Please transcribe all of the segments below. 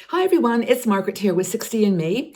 Hi everyone, it's Margaret here with 60 and Me.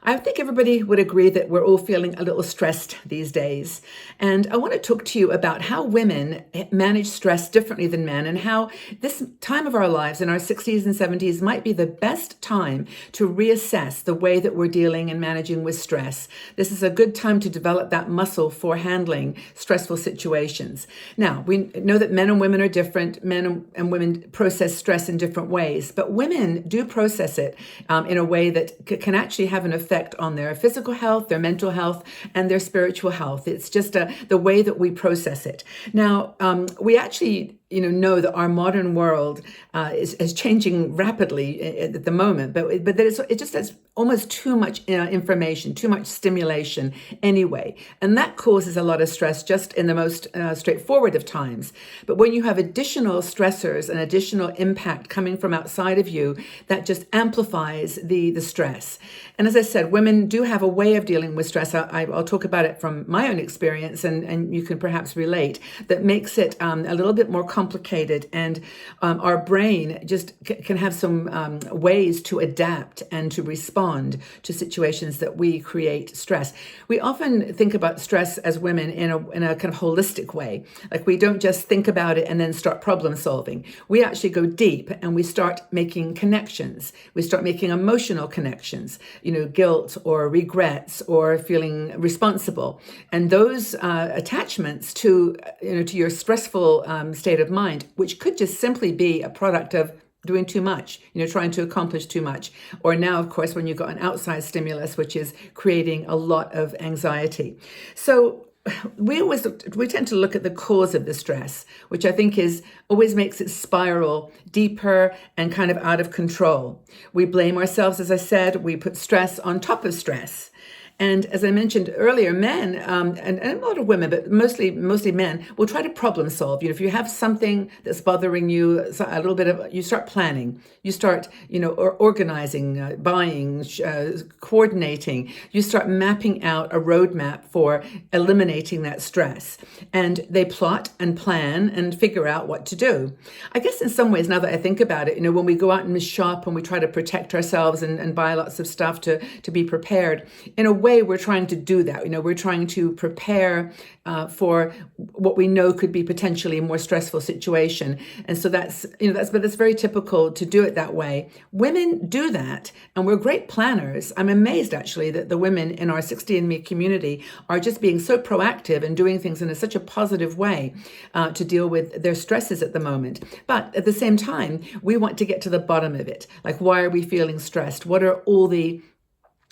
I think everybody would agree that we're all feeling a little stressed these days. And I want to talk to you about how women manage stress differently than men and how this time of our lives in our 60s and 70s might be the best time to reassess the way that we're dealing and managing with stress. This is a good time to develop that muscle for handling stressful situations. Now, we know that men and women are different. Men and women process stress in different ways, but women do process it in a way that can actually have an effect on their physical health, their mental health, and their spiritual health. It's just the way that we process it. Now, we actually know that our modern world is changing rapidly at the moment, but it just has almost too much information, too much stimulation anyway, and that causes a lot of stress just in the most straightforward of times. But when you have additional stressors and additional impact coming from outside of you, that just amplifies the stress. And as I said, women do have a way of dealing with stress. I'll talk about it from my own experience, and you can perhaps relate, that makes it a little bit more complicated, and our brain just can have some ways to adapt and to respond to situations that we create stress. We often think about stress as women in a kind of holistic way. Like, we don't just think about it and then start problem solving. We actually go deep and we start making connections. We start making emotional connections, guilt or regrets or feeling responsible. And those attachments to your stressful state of mind, which could just simply be a product of doing too much, trying to accomplish too much. Or now, of course, when you've got an outside stimulus, which is creating a lot of anxiety. So we tend to look at the cause of the stress, which I think always makes it spiral deeper and kind of out of control. We blame ourselves, as I said. We put stress on top of stress. And as I mentioned earlier, men and a lot of women, but mostly men, will try to problem solve. If you have something that's bothering you, a little bit of, you start planning, you start, organizing, buying, coordinating. You start mapping out a roadmap for eliminating that stress. And they plot and plan and figure out what to do. I guess in some ways, now that I think about it, when we go out and shop and we try to protect ourselves and buy lots of stuff to be prepared, in a way we're trying to do that. We're trying to prepare for what we know could be potentially a more stressful situation. And so but it's very typical to do it that way. Women do that, and we're great planners. I'm amazed actually that the women in our 60 and Me community are just being so proactive and doing things in such a positive way to deal with their stresses at the moment. But at the same time, we want to get to the bottom of it. Like, why are we feeling stressed? What are all the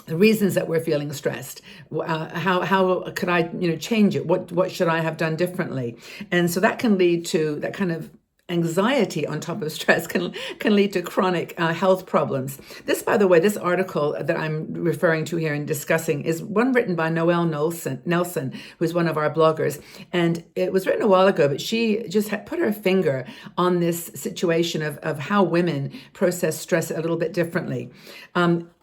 reasons that we're feeling stressed? How could I change it? What should I have done differently? And so that can lead to that kind of anxiety on top of stress can lead to chronic health problems. This, by the way, this article that I'm referring to here and discussing is one written by Noelle Nelson, who's one of our bloggers. And it was written a while ago, but she just had put her finger on this situation of how women process stress a little bit differently.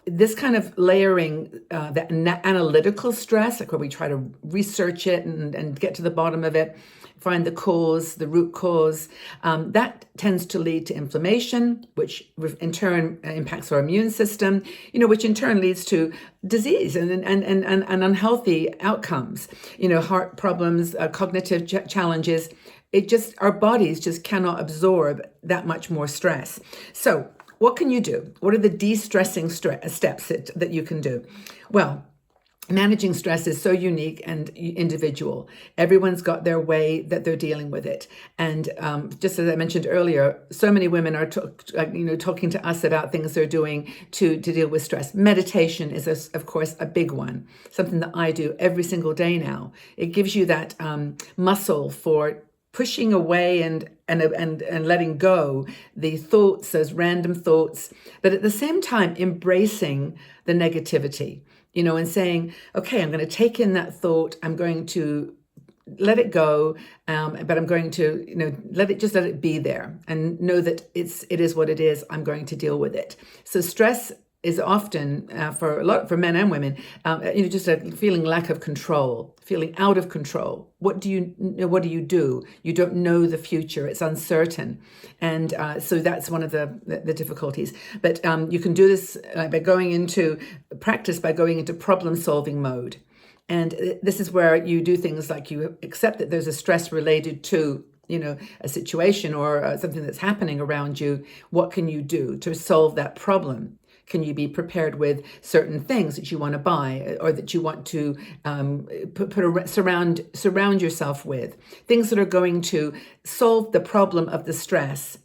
This kind of layering, that analytical stress, like where we try to research it and get to the bottom of it, find the cause, the root cause, that tends to lead to inflammation, which in turn impacts our immune system, which in turn leads to disease and unhealthy outcomes, heart problems, cognitive challenges. Our bodies just cannot absorb that much more stress. So what can you do? What are the de-stressing steps that you can do? Well, managing stress is so unique and individual. Everyone's got their way that they're dealing with it. And just as I mentioned earlier, so many women are talking to us about things they're doing to deal with stress. Meditation is, of course, a big one, something that I do every single day now. It gives you that muscle for pushing away and letting go the thoughts, those random thoughts, but at the same time embracing the negativity, and saying, okay, I'm going to take in that thought, I'm going to let it go, but I'm going to, let it be there and know that it is what it is. I'm going to deal with it. So stress is often for men and women, just a feeling lack of control, feeling out of control. What do you do? You don't know the future; it's uncertain, and so that's one of the difficulties. But you can do this by going into problem solving mode, and this is where you do things like you accept that there's a stress related to a situation or something that's happening around you. What can you do to solve that problem? Can you be prepared with certain things that you want to buy or that you want to surround yourself with? Things that are going to solve the problem of the stress,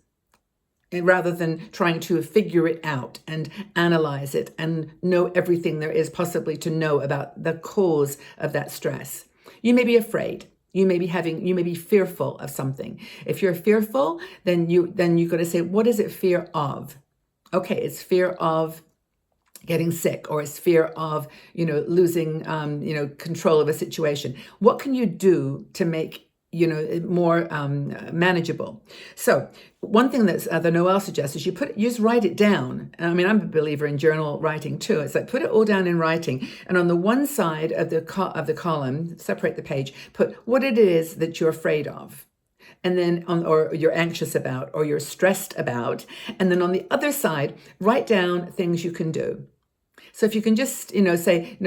rather than trying to figure it out and analyze it and know everything there is possibly to know about the cause of that stress. You may be afraid. You may be fearful of something. If you're fearful, then you've got to say, what is it fear of? Okay, it's fear of getting sick, or it's fear of, losing, control of a situation. What can you do to make, it more manageable? So one thing that the Noel suggests is you just write it down. I mean, I'm a believer in journal writing too. It's like put it all down in writing, and on the one side of the column, separate the page, put what it is that you're afraid of, and then or you're anxious about, or you're stressed about, and then on the other side, write down things you can do. So if you can just, say,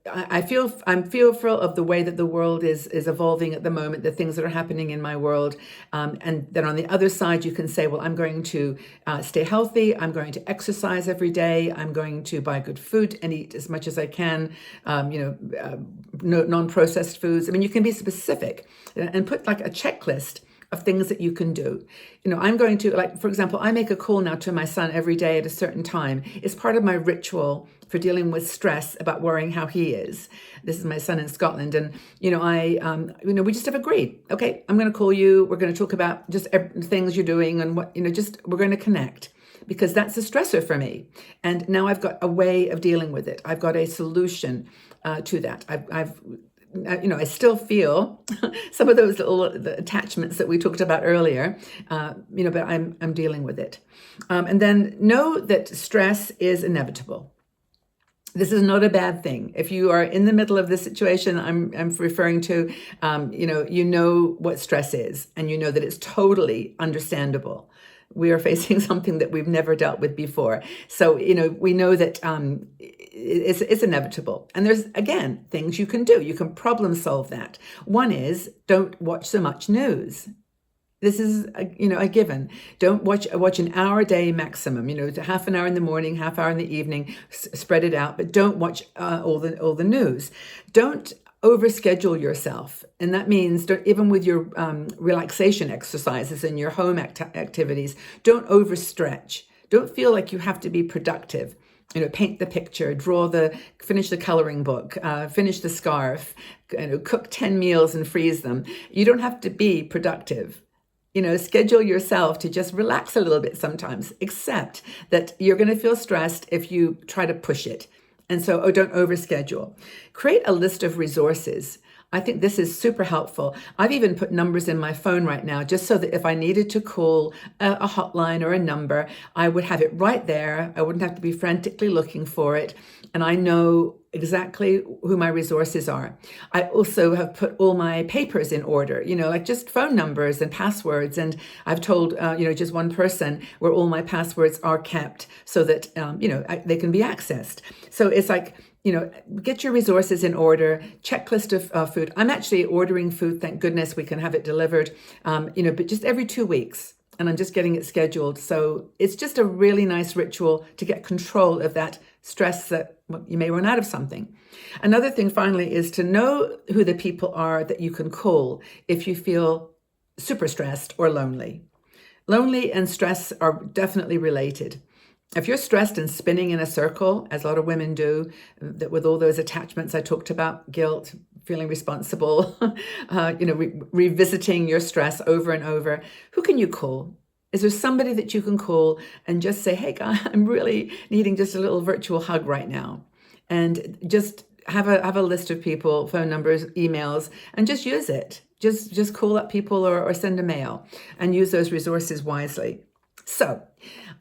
I'm fearful of the way that the world is evolving at the moment, the things that are happening in my world. And then on the other side, you can say, well, I'm going to stay healthy. I'm going to exercise every day. I'm going to buy good food and eat as much as I can, non-processed foods. I mean, you can be specific and put like a checklist of things that you can do. I'm going to, like, for example, I make a call now to my son every day at a certain time. It's part of my ritual for dealing with stress about worrying how he is. This is my son in Scotland. And, we just have agreed, okay, I'm going to call you. We're going to talk about just things you're doing and what, we're going to connect, because that's a stressor for me. And now I've got a way of dealing with it. I've got a solution to that. I still feel some of those the attachments that we talked about earlier, but I'm dealing with it. And then know that stress is inevitable. This is not a bad thing. If you are in the middle of this situation I'm referring to, what stress is, and you know that it's totally understandable. We are facing something that we've never dealt with before. So, we know that it's inevitable. And there's, again, things you can do. You can problem solve that. One is, don't watch so much news. This is, a given. Don't watch an hour a day maximum, half an hour in the morning, half hour in the evening, spread it out, but don't watch all the news. Don't overschedule yourself. And that means even with your relaxation exercises and your home activities, don't overstretch. Don't feel like you have to be productive. Paint the picture, finish the coloring book, finish the scarf, cook 10 meals and freeze them. You don't have to be productive. Schedule yourself to just relax a little bit sometimes, except that you're going to feel stressed if you try to push it. And so, don't overschedule. Create a list of resources. I think this is super helpful. I've even put numbers in my phone right now, just so that if I needed to call a hotline or a number, I would have it right there. I wouldn't have to be frantically looking for it. And I know exactly who my resources are. I also have put all my papers in order, like just phone numbers and passwords. And I've told, just one person where all my passwords are kept so that, they can be accessed. So it's like, get your resources in order, checklist of food. I'm actually ordering food. Thank goodness we can have it delivered, but just every 2 weeks. And I'm just getting it scheduled. So it's just a really nice ritual to get control of that stress that you may run out of something. Another thing, finally, is to know who the people are that you can call if you feel super stressed or lonely. Lonely and stress are definitely related. If you're stressed and spinning in a circle, as a lot of women do, that with all those attachments I talked about, guilt, feeling responsible, revisiting your stress over and over, who can you call? Is there somebody that you can call and just say, hey, guy, I'm really needing just a little virtual hug right now? And just have a list of people, phone numbers, emails, and just use it. Just call up people or send a mail and use those resources wisely. So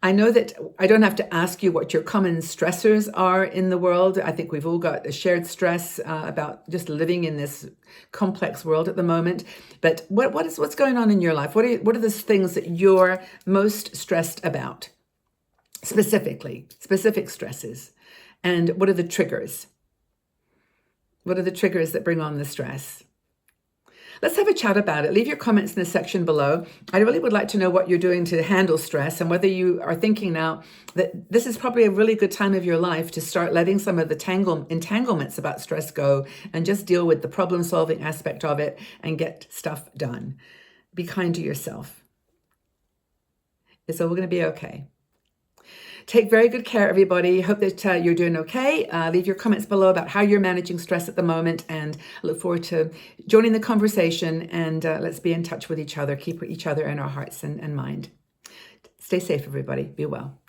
I know that I don't have to ask you what your common stressors are in the world. I think we've all got a shared stress about just living in this complex world at the moment. But what's going on in your life? What are the things that you're most stressed about? Specific stresses. And what are the triggers? What are the triggers that bring on the stress? Let's have a chat about it. Leave your comments in the section below. I really would like to know what you're doing to handle stress and whether you are thinking now that this is probably a really good time of your life to start letting some of the entanglements about stress go and just deal with the problem-solving aspect of it and get stuff done. Be kind to yourself. It's all going to be okay. Take very good care, everybody. Hope that you're doing okay. Leave your comments below about how you're managing stress at the moment, and I look forward to joining the conversation, and let's be in touch with each other. Keep each other in our hearts and mind. Stay safe, everybody. Be well.